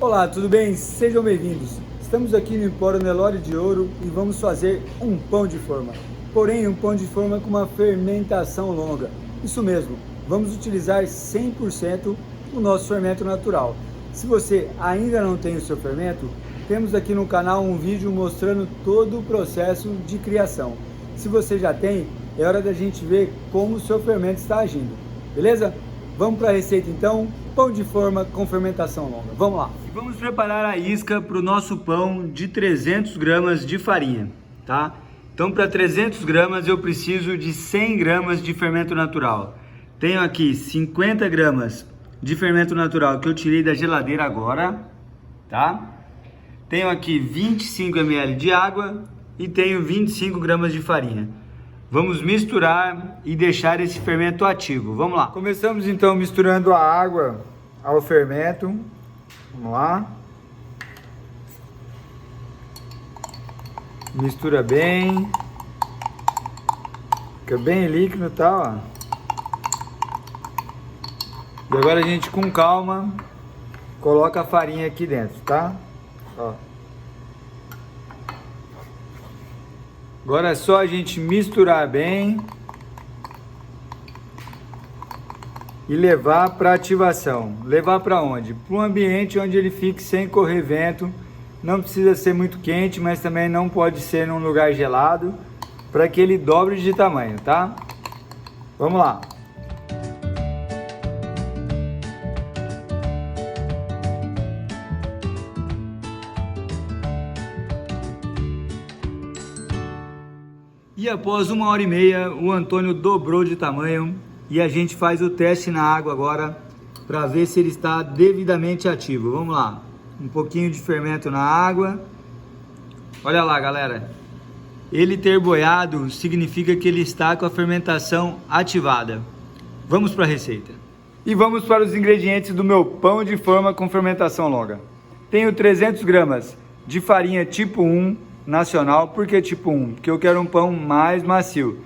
Olá, tudo bem? Sejam bem-vindos. Estamos aqui no Empório Nelore de Ouro e vamos fazer um pão de forma. Porém, um pão de forma com uma fermentação longa. Isso mesmo, vamos utilizar 100% o nosso fermento natural. Se você ainda não tem o seu fermento, temos aqui no canal um vídeo mostrando todo o processo de criação. Se você já tem, é hora da gente ver como o seu fermento está agindo. Beleza? Vamos para a receita então, pão de forma com fermentação longa. Vamos lá! Vamos preparar a isca para o nosso pão de 300 gramas de farinha, tá? Então para 300 gramas eu preciso de 100 gramas de fermento natural. Tenho aqui 50 gramas de fermento natural que eu tirei da geladeira agora, tá? Tenho aqui 25 ml de água e tenho 25 gramas de farinha. Vamos misturar e deixar esse fermento ativo. Vamos lá. Começamos então misturando a água ao fermento. Vamos lá. Mistura bem. Fica bem líquido, tá? Ó. E agora a gente com calma coloca a farinha aqui dentro, tá? Ó. Agora é só a gente misturar bem e levar para ativação. Levar para onde? Para um ambiente onde ele fique sem correr vento. Não precisa ser muito quente, mas também não pode ser num lugar gelado, para que ele dobre de tamanho, tá? Vamos lá. E após 1h30, o Antônio dobrou de tamanho e a gente faz o teste na água agora para ver se ele está devidamente ativo. Vamos lá, um pouquinho de fermento na água. Olha lá, galera, ele ter boiado significa que ele está com a fermentação ativada. Vamos para a receita. E vamos para os ingredientes do meu pão de forma com fermentação longa. Tenho 300 gramas de farinha tipo 1 nacional. Por que tipo 1? Porque eu quero um pão mais macio.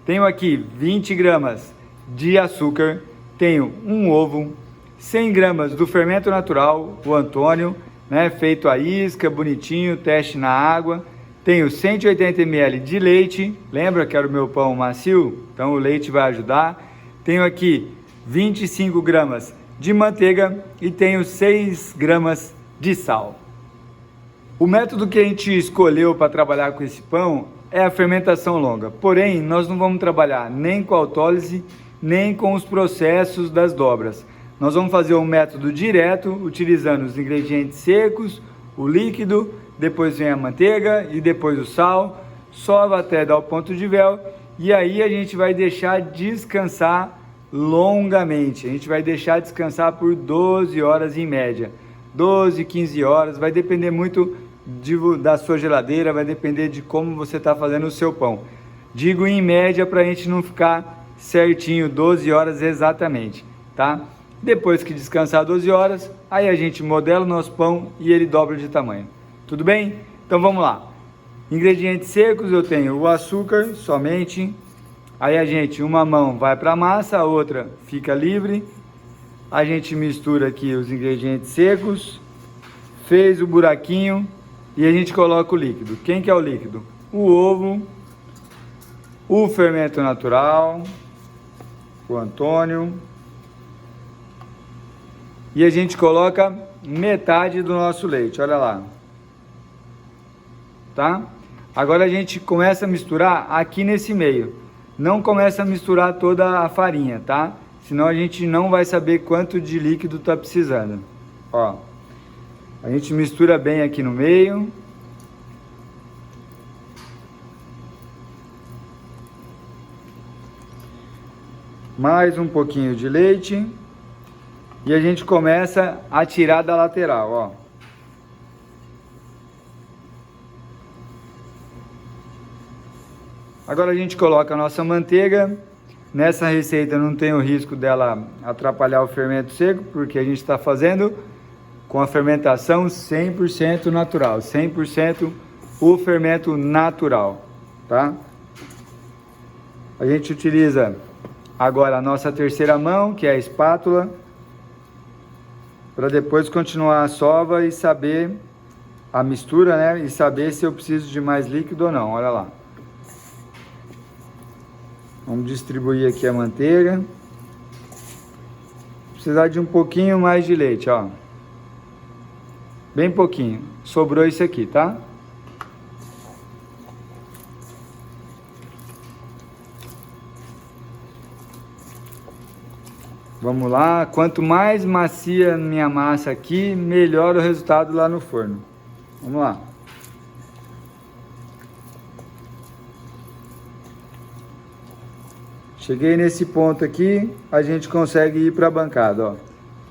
Tenho aqui 20 gramas de açúcar, tenho um ovo, 100 gramas do fermento natural, o Antônio, né, feito a isca, bonitinho, teste na água. Tenho 180 ml de leite, lembra que era o meu pão macio? Então o leite vai ajudar. Tenho aqui 25 gramas de manteiga e tenho 6 gramas de sal. O método que a gente escolheu para trabalhar com esse pão é a fermentação longa. Porém, nós não vamos trabalhar nem com a autólise, nem com os processos das dobras. Nós vamos fazer um método direto, utilizando os ingredientes secos, o líquido, depois vem a manteiga e depois o sal, sova até dar o ponto de véu, e aí a gente vai deixar descansar longamente. A gente vai deixar descansar por 12 horas em média. 12, 15 horas, vai depender muito da sua geladeira, vai depender de como você está fazendo o seu pão. Digo em média para a gente não ficar certinho 12 horas exatamente, tá? Depois que descansar 12 horas, aí a gente modela o nosso pão e ele dobra de tamanho. Tudo bem? Então vamos lá. Ingredientes secos, eu tenho o açúcar somente. Aí a gente, uma mão vai para a massa, a outra fica livre. A gente mistura aqui os ingredientes secos, fez o buraquinho e a gente coloca o líquido. Quem que é o líquido? O ovo, o fermento natural, o Antônio, e a gente coloca metade do nosso leite, olha lá, tá? Agora a gente começa a misturar aqui nesse meio, não começa a misturar toda a farinha, tá? Senão a gente não vai saber quanto de líquido está precisando. Ó, a gente mistura bem aqui no meio. Mais um pouquinho de leite. E a gente começa a tirar da lateral, ó. Agora a gente coloca a nossa manteiga. Nessa receita não tem o risco dela atrapalhar o fermento seco, porque a gente está fazendo com a fermentação 100% natural, 100% o fermento natural, tá? A gente utiliza agora a nossa terceira mão, que é a espátula. para depois continuar a sova e saber a mistura, né? E saber se eu preciso de mais líquido ou não. Olha lá. Vamos distribuir aqui a manteiga. Precisar de um pouquinho mais de leite, ó. Bem pouquinho. Sobrou isso aqui, tá? Vamos lá. Quanto mais macia minha massa aqui, melhor o resultado lá no forno. Vamos lá. Cheguei nesse ponto aqui, a gente consegue ir para a bancada, ó.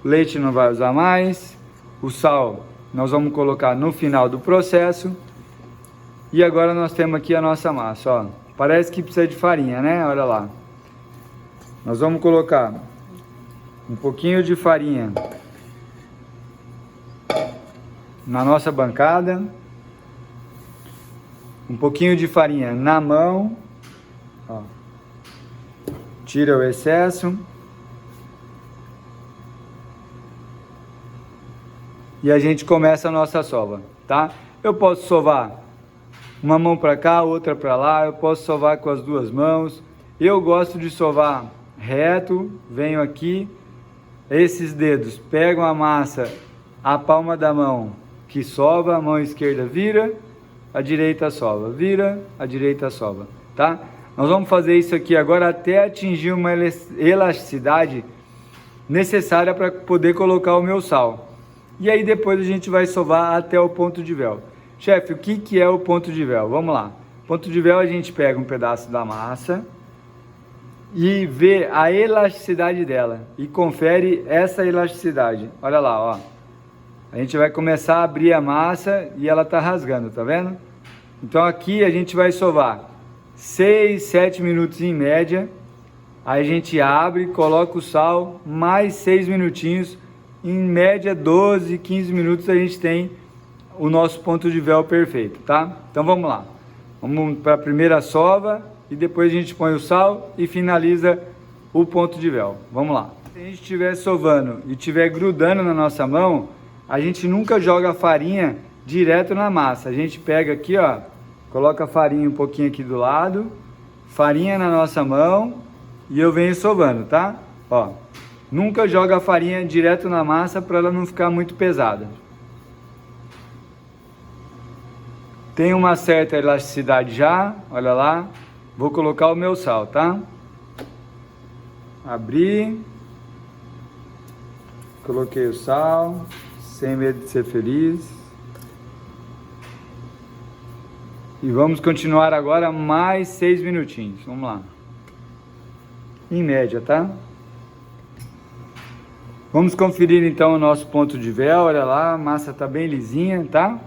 Leite não vai usar mais, o sal nós vamos colocar no final do processo. E agora nós temos aqui a nossa massa, ó. Parece que precisa de farinha, né? Olha lá. Nós vamos colocar um pouquinho de farinha na nossa bancada. Um pouquinho de farinha na mão, ó. Tira o excesso. E a gente começa a nossa sova, tá? Eu posso sovar uma mão para cá, outra para lá. Eu posso sovar com as duas mãos. Eu gosto de sovar reto. Venho aqui. Esses dedos pegam a massa, a palma da mão que sova, a mão esquerda vira, a direita sova, vira, a direita sova, tá? Nós vamos fazer isso aqui agora até atingir uma elasticidade necessária para poder colocar o meu sal. E aí depois a gente vai sovar até o ponto de véu. Chefe, o que é o ponto de véu? Vamos lá. Ponto de véu, a gente pega um pedaço da massa e vê a elasticidade dela e confere essa elasticidade. Olha lá, ó. A gente vai começar a abrir a massa e ela tá rasgando, tá vendo? Então aqui a gente vai sovar 6, 7 minutos em média. Aí a gente abre, coloca o sal, mais 6 minutinhos. Em média 12, 15 minutos a gente tem o nosso ponto de véu perfeito, tá? Então vamos lá. Vamos para a primeira sova e depois a gente põe o sal e finaliza o ponto de véu. Vamos lá. Se a gente estiver sovando e estiver grudando na nossa mão, a gente nunca joga a farinha direto na massa. A gente pega aqui, ó, coloca a farinha um pouquinho aqui do lado, farinha na nossa mão e eu venho sovando, tá? Ó, nunca joga a farinha direto na massa para ela não ficar muito pesada. Tem uma certa elasticidade já, olha lá. Vou colocar o meu sal, tá? Abri. Coloquei o sal, sem medo de ser feliz. E vamos continuar agora mais 6 minutinhos. Vamos lá. Em média, tá? Vamos conferir então o nosso ponto de véu. Olha lá, a massa tá bem lisinha, tá?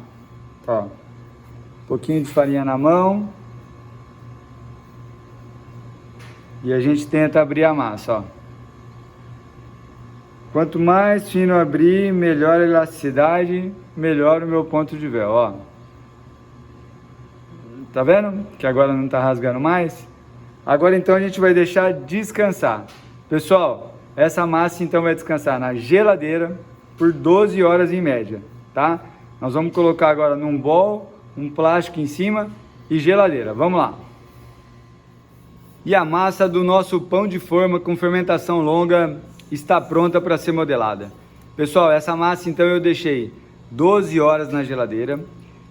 Ó. Um pouquinho de farinha na mão. E a gente tenta abrir a massa, ó. Quanto mais fino abrir, melhor a elasticidade, melhor o meu ponto de véu, ó. Tá vendo? Que agora não tá rasgando mais. Agora então a gente vai deixar descansar. Pessoal, essa massa então vai descansar na geladeira por 12 horas em média, tá? Nós vamos colocar agora num bowl, um plástico em cima e geladeira. Vamos lá. E a massa do nosso pão de forma com fermentação longa está pronta para ser modelada. Pessoal, essa massa então eu deixei 12 horas na geladeira.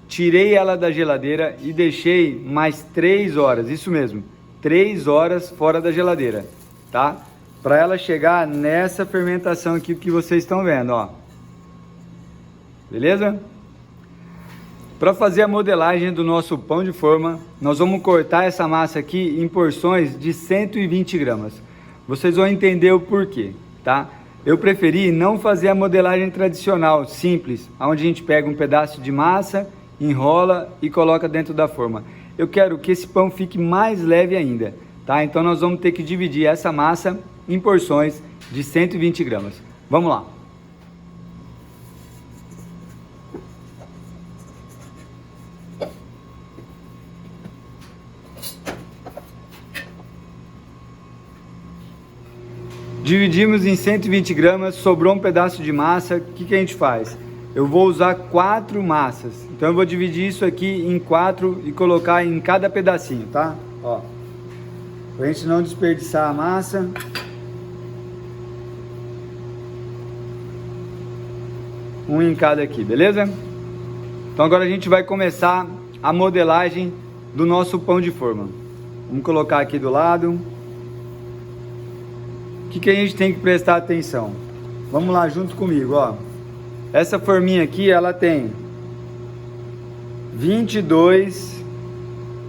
Tirei ela da geladeira e deixei mais 3 horas, isso mesmo, 3 horas fora da geladeira, tá? Para ela chegar nessa fermentação aqui que vocês estão vendo, ó. Beleza? Para fazer a modelagem do nosso pão de forma, nós vamos cortar essa massa aqui em porções de 120 gramas. Vocês vão entender o porquê, tá? Eu preferi não fazer a modelagem tradicional, simples, onde a gente pega um pedaço de massa, enrola e coloca dentro da forma. Eu quero que esse pão fique mais leve ainda, tá? Então nós vamos ter que dividir essa massa em porções de 120 gramas. Vamos lá. Dividimos em 120 gramas, sobrou um pedaço de massa, o que a gente faz? Eu vou usar 4 massas, então eu vou dividir isso aqui em 4 e colocar em cada pedacinho, tá? Ó, pra gente não desperdiçar a massa. Um em cada aqui, beleza? Então agora a gente vai começar a modelagem do nosso pão de forma. Vamos colocar aqui do lado. O que a gente tem que prestar atenção? Vamos lá junto comigo, ó. Essa forminha aqui, ela tem 22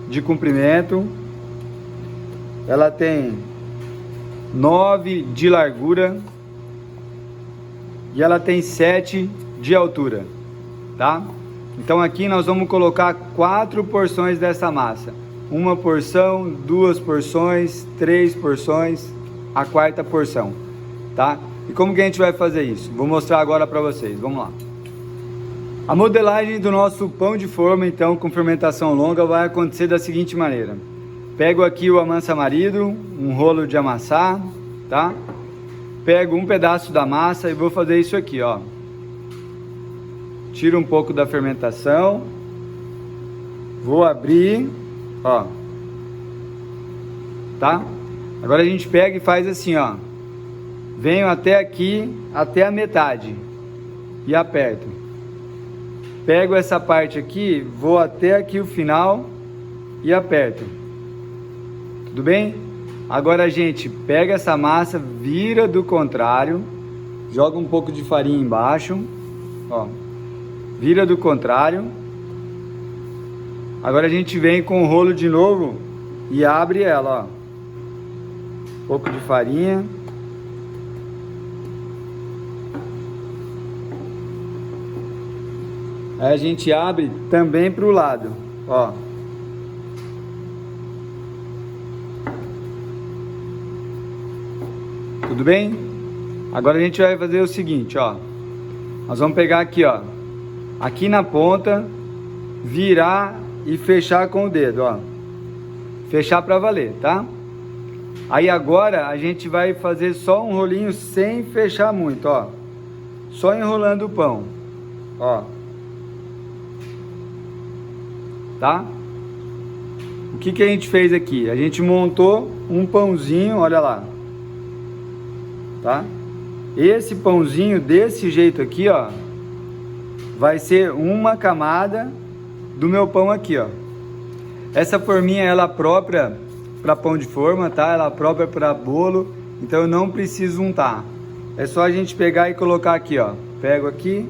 de comprimento. Ela tem 9 de largura. E ela tem 7 de altura, tá? Então aqui nós vamos colocar 4 porções dessa massa. Uma porção, 2 porções, 3 porções, a 4ª porção, tá? E como que a gente vai fazer isso? Vou mostrar agora para vocês, vamos lá. A modelagem do nosso pão de forma, então, com fermentação longa, vai acontecer da seguinte maneira. Pego aqui o amassa-marido, um rolo de amassar, tá? Pego um pedaço da massa e vou fazer isso aqui, ó. Tiro um pouco da fermentação. Vou abrir, ó. Tá? Agora a gente pega e faz assim, ó. Venho até aqui, até a metade. E aperto. Pego essa parte aqui, vou até aqui o final e aperto. Tudo bem? Agora a gente pega essa massa, vira do contrário, joga um pouco de farinha embaixo, ó, vira do contrário. Agora a gente vem com o rolo de novo e abre ela, ó, um pouco de farinha. Aí a gente abre também para o lado, ó. Tudo bem? Agora a gente vai fazer o seguinte, ó. Nós vamos pegar aqui, ó. Aqui na ponta, virar e fechar com o dedo, ó. Fechar para valer, tá? Aí agora a gente vai fazer só um rolinho sem fechar muito, ó. Só enrolando o pão, ó. Tá? O que a gente fez aqui? A gente montou um pãozinho, olha lá. Tá? Esse pãozinho desse jeito aqui, ó, vai ser uma camada do meu pão aqui, ó. Essa forminha, ela é própria para pão de forma, tá? Ela é própria para bolo, então eu não preciso untar. É só a gente pegar e colocar aqui, ó. Pego aqui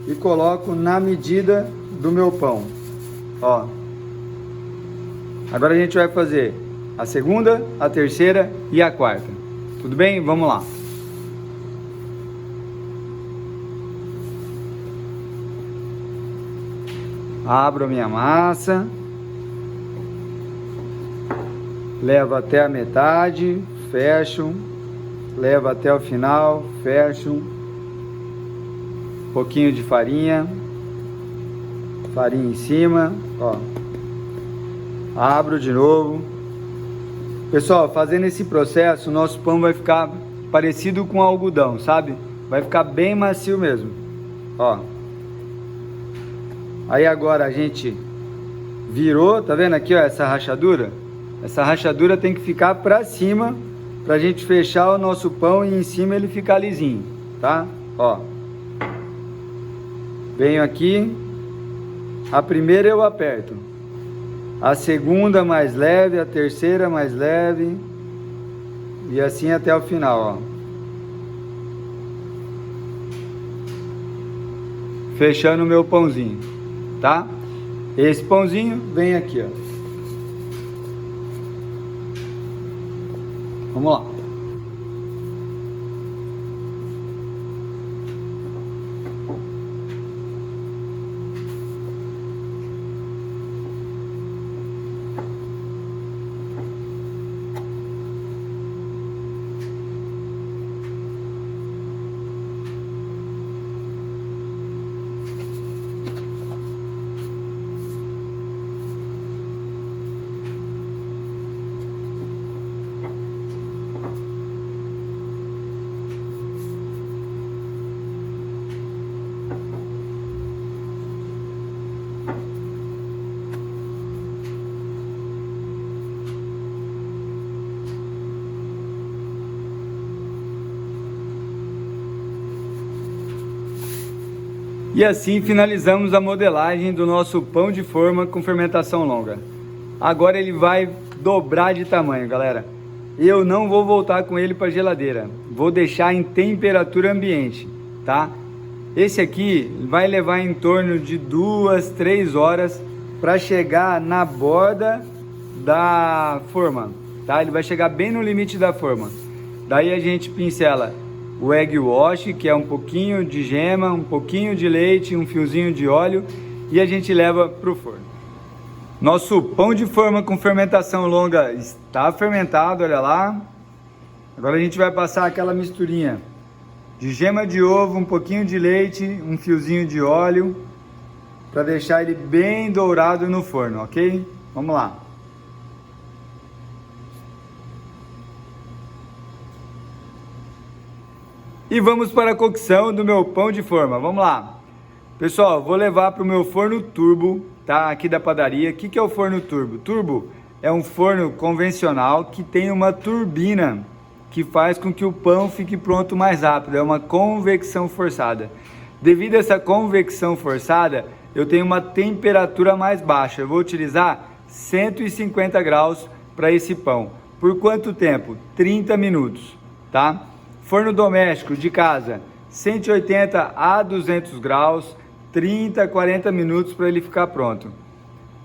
e coloco na medida do meu pão, ó. Agora a gente vai fazer a segunda, a terceira e a 4ª. Tudo bem? Vamos lá. Abro a minha massa. Levo até a metade, fecho. Levo até o final, fecho. Um pouquinho de farinha. Farinha em cima, ó. Abro de novo. Pessoal, fazendo esse processo, o nosso pão vai ficar parecido com algodão, sabe? Vai ficar bem macio mesmo, ó. Aí agora a gente virou, tá vendo aqui, ó, essa rachadura? Essa rachadura tem que ficar pra cima, pra gente fechar o nosso pão e em cima ele ficar lisinho, tá? Ó. Venho aqui, a primeira eu aperto. A segunda mais leve, a terceira mais leve. E assim até o final, ó. Fechando o meu pãozinho, tá? Esse pãozinho vem aqui, ó. Vamos lá. E assim finalizamos a modelagem do nosso pão de forma com fermentação longa. Agora ele vai dobrar de tamanho, galera. Eu não vou voltar com ele para a geladeira, vou deixar em temperatura ambiente, tá? Esse aqui vai levar em torno de 2-3 horas para chegar na borda da forma, tá? Ele vai chegar bem no limite da forma. Daí a gente pincela o egg wash, que é um pouquinho de gema, um pouquinho de leite, um fiozinho de óleo, e a gente leva para o forno. Nosso pão de forma com fermentação longa está fermentado, olha lá. Agora a gente vai passar aquela misturinha de gema de ovo, um pouquinho de leite, um fiozinho de óleo, para deixar ele bem dourado no forno, ok? Vamos lá. E vamos para a cocção do meu pão de forma, vamos lá. Pessoal, vou levar para o meu forno turbo, tá? Aqui da padaria. O que é o forno turbo? Turbo é um forno convencional que tem uma turbina que faz com que o pão fique pronto mais rápido. É uma convecção forçada. Devido a essa convecção forçada, eu tenho uma temperatura mais baixa. Eu vou utilizar 150 graus para esse pão. Por quanto tempo? 30 minutos, tá? Forno doméstico de casa, 180 a 200 graus, 30 a 40 minutos para ele ficar pronto.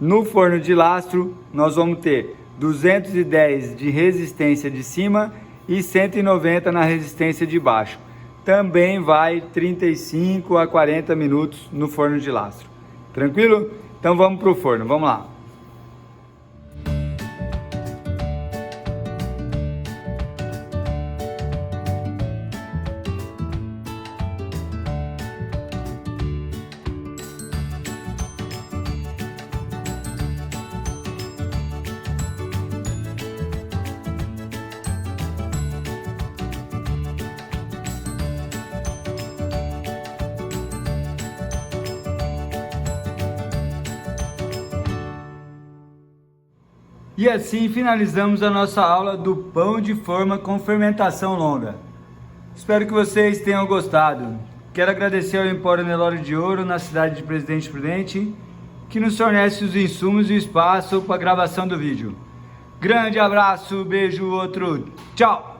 No forno de lastro, nós vamos ter 210 de resistência de cima e 190 na resistência de baixo. Também vai 35 a 40 minutos no forno de lastro. Tranquilo? Então vamos para o forno, vamos lá. E assim finalizamos a nossa aula do pão de forma com fermentação longa. Espero que vocês tenham gostado. Quero agradecer ao Empório Nelore de Ouro, na cidade de Presidente Prudente, que nos fornece os insumos e o espaço para a gravação do vídeo. Grande abraço, beijo, outro, tchau!